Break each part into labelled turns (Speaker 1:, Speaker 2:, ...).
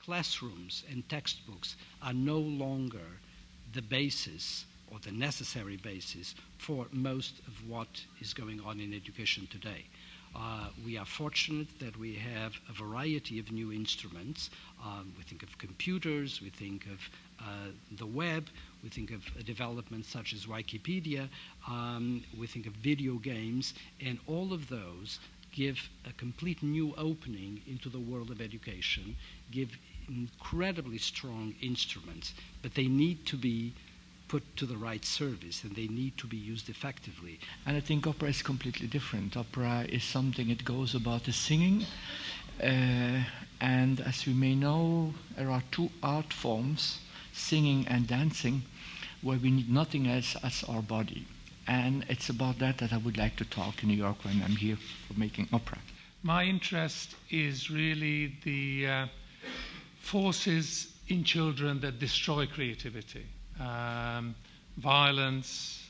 Speaker 1: classrooms and textbooks are no longer the basis or the necessary basis for most of what is going on in education today. We are fortunate that we have a variety of new instruments. We think of computers, we think of the web, we think of developments such as Wikipedia, we think of video games, and all of those give a complete new opening into the world of education, give incredibly strong instruments, but they need to be put to the right service and they need to be used effectively.
Speaker 2: And I think opera is completely different. Opera is something, it goes about the singing, and as you may know, there are two art forms, singing and dancing, where we need nothing else as our body. And it's about that I would like to talk in New York when I'm here for making opera.
Speaker 3: My interest is really the forces in children that destroy creativity. Violence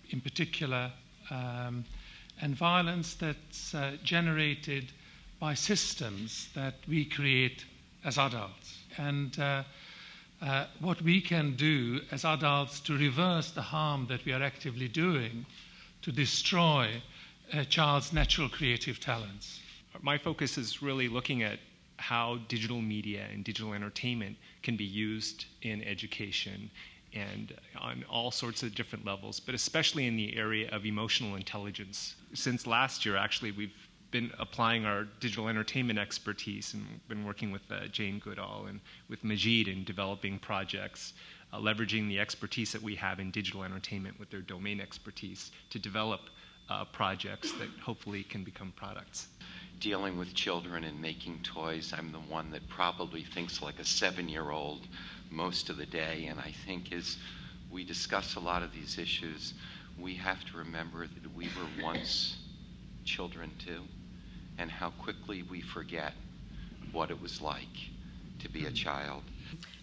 Speaker 3: in particular, and violence that's generated by systems that we create as adults. And what we can do as adults to reverse the harm that we are actively doing to destroy a child's natural creative talents.
Speaker 4: My focus is really looking at how digital media and digital entertainment can be used in education and on all sorts of different levels, but especially in the area of emotional intelligence. Since last year, actually, we've been applying our digital entertainment expertise and been working with Jane Goodall and with Majid in developing projects, leveraging the expertise that we have in digital entertainment with their domain expertise to develop projects that hopefully can become products.
Speaker 5: Dealing with children and making toys, I'm the one that probably thinks like a 7-year-old most of the day, and I think as we discuss a lot of these issues, we have to remember that we were once children too, and how quickly we forget what it was like to be a child.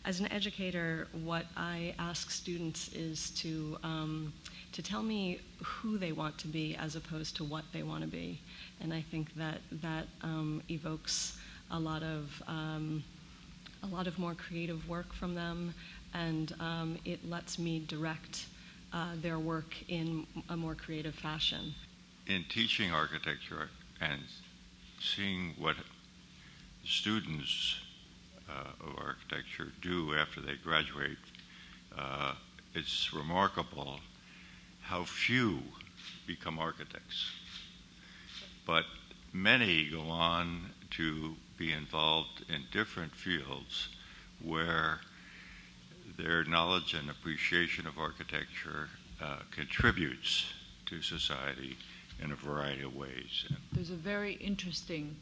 Speaker 6: As an educator, what I ask students is to tell me who they want to be as opposed to what they want to be. And I think that evokes a lot of more creative work from them, and it lets me direct their work in a more creative fashion.
Speaker 7: In teaching architecture and seeing what students of architecture do after they graduate, it's remarkable how few become architects. But many go on to be involved in different fields where their knowledge and appreciation of architecture contributes to society in a variety of ways.
Speaker 8: There's a very interesting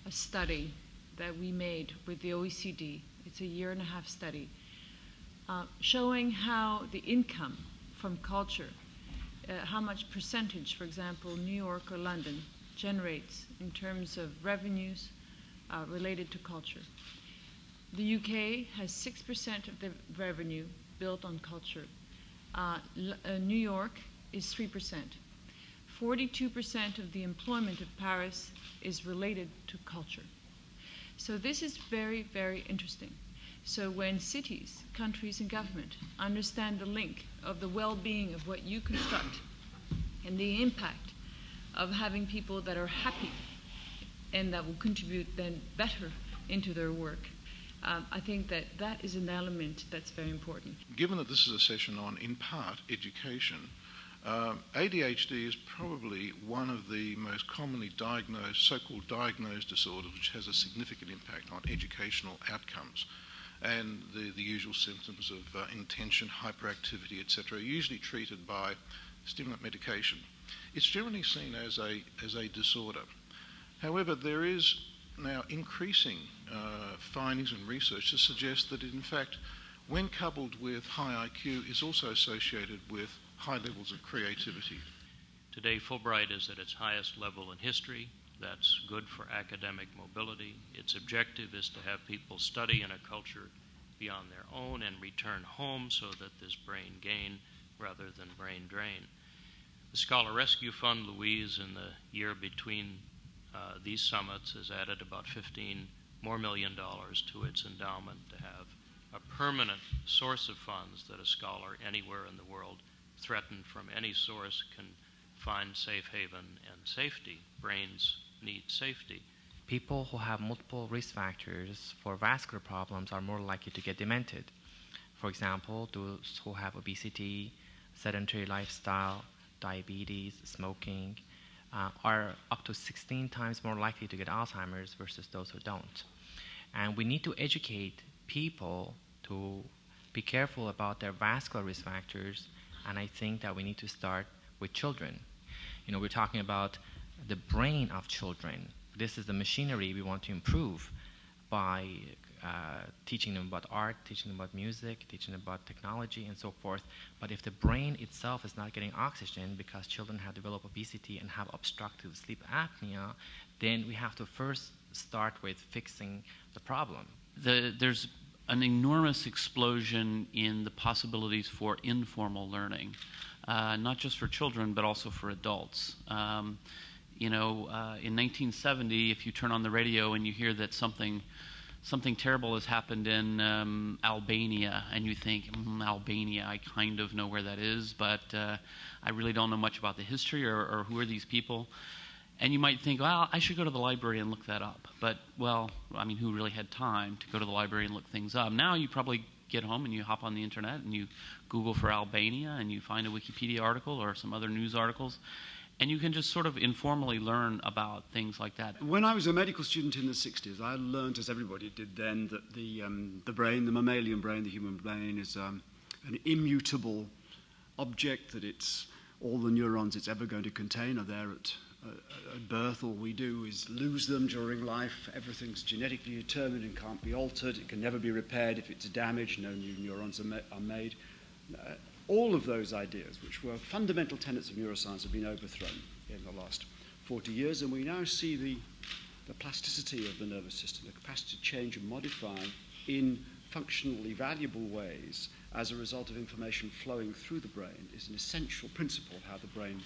Speaker 8: study that we made with the OECD. It's a 1.5-year study showing how the income from culture, how much percentage, for example, New York or London generates in terms of revenues related to culture. The UK has 6% of the revenue built on culture. New York is 3%. 42% of the employment of Paris is related to culture. So this is very, very interesting. So when cities, countries, and government understand the link of the well-being of what you construct and the impact of having people that are happy and that will contribute then better into their work, I think that that is an element that's very important.
Speaker 9: Given that this is a session on, in part, education, ADHD is probably one of the most commonly diagnosed, so-called diagnosed disorders, which has a significant impact on educational outcomes. And the usual symptoms of intention, hyperactivity, etc., are usually treated by stimulant medication. It's generally seen as a disorder. However, there is now increasing findings and research to suggest that it, in fact, when coupled with high IQ, is also associated with high levels of creativity.
Speaker 10: Today, Fulbright is at its highest level in history. That's good for academic mobility. Its objective is to have people study in a culture beyond their own and return home so that there's brain gain rather than brain drain. The Scholar Rescue Fund, Louise, in the year between these summits has added about $15 more $1 million to its endowment to have a permanent source of funds that a scholar anywhere in the world threatened from any source can find safe haven and safety. Brains need safety.
Speaker 11: People who have multiple risk factors for vascular problems are more likely to get demented. For example, those who have obesity, sedentary lifestyle, diabetes, smoking, are up to 16 times more likely to get Alzheimer's versus those who don't. And we need to educate people to be careful about their vascular risk factors, and I think that we need to start with children. You know, we're talking about the brain of children. This is the machinery we want to improve by teaching them about art, teaching them about music, teaching them about technology, and so forth. But if the brain itself is not getting oxygen because children have developed obesity and have obstructive sleep apnea, then we have to first start with fixing the problem.
Speaker 12: There's an enormous explosion in the possibilities for informal learning, not just for children, but also for adults. In 1970, if you turn on the radio and you hear that something terrible has happened in Albania, and you think, Albania, I kind of know where that is, but I really don't know much about the history or who are these people. And you might think, well, I should go to the library and look that up. But, well, I mean, who really had time to go to the library and look things up? Now you probably get home and you hop on the internet and you Google for Albania and you find a Wikipedia article or some other news articles. And you can just sort of informally learn about things like that.
Speaker 13: When I was a medical student in the 60s, I learned, as everybody did then, that the brain, the mammalian brain, the human brain, is an immutable object, that it's all the neurons it's ever going to contain are there at birth. All we do is lose them during life. Everything's genetically determined and can't be altered. It can never be repaired if it's damaged. No new neurons are made. All of those ideas, which were fundamental tenets of neuroscience, have been overthrown in the last 40 years, and we now see the plasticity of the nervous system, the capacity to change and modify in functionally valuable ways as a result of information flowing through the brain is an essential principle of how the brain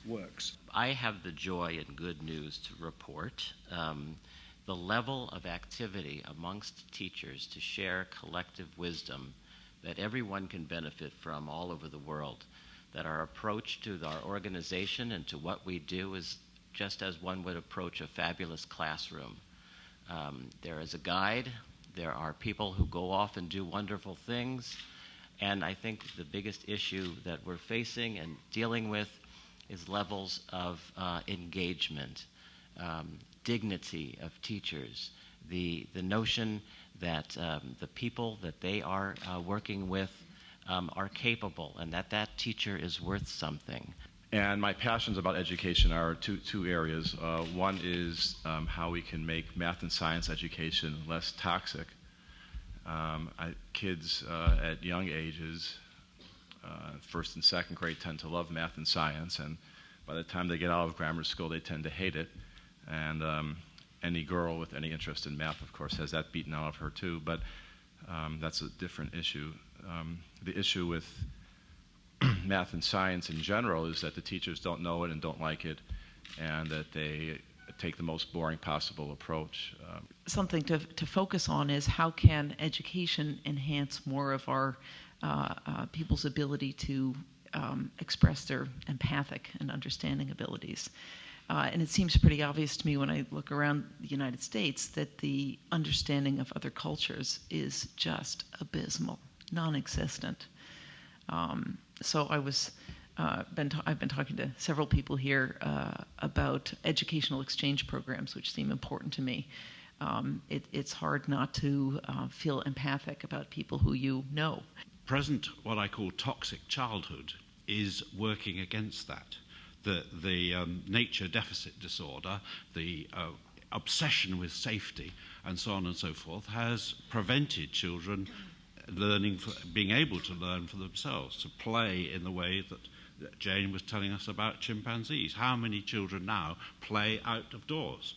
Speaker 13: works.
Speaker 14: I have the joy and good news to report. The level of activity amongst teachers to share collective wisdom that everyone can benefit from all over the world, that our approach to our organization and to what we do is just as one would approach a fabulous classroom. There is a guide, there are people who go off and do wonderful things, and I think the biggest issue that we're facing and dealing with is levels of engagement, dignity of teachers, the notion that the people that they are working with are capable, and that teacher is worth something.
Speaker 15: And my passions about education are two areas. One is how we can make math and science education less toxic. Kids at young ages, first and second grade, tend to love math and science, and by the time they get out of grammar school, they tend to hate it. And any girl with any interest in math, of course, has that beaten out of her too, but that's a different issue. The issue with math and science in general is that the teachers don't know it and don't like it, and that they take the most boring possible approach.
Speaker 16: Something to focus on is how can education enhance more of our people's ability to express their empathic and understanding abilities. And it seems pretty obvious to me when I look around the United States that the understanding of other cultures is just abysmal, non-existent. So I've been talking to several people here about educational exchange programs, which seem important to me. It's hard not to feel empathic about people who you know.
Speaker 17: Present, what I call toxic childhood, is working against that. The nature deficit disorder, the obsession with safety, and so on and so forth, has prevented children being able to learn for themselves, to play in the way that Jane was telling us about chimpanzees. How many children now play out of doors?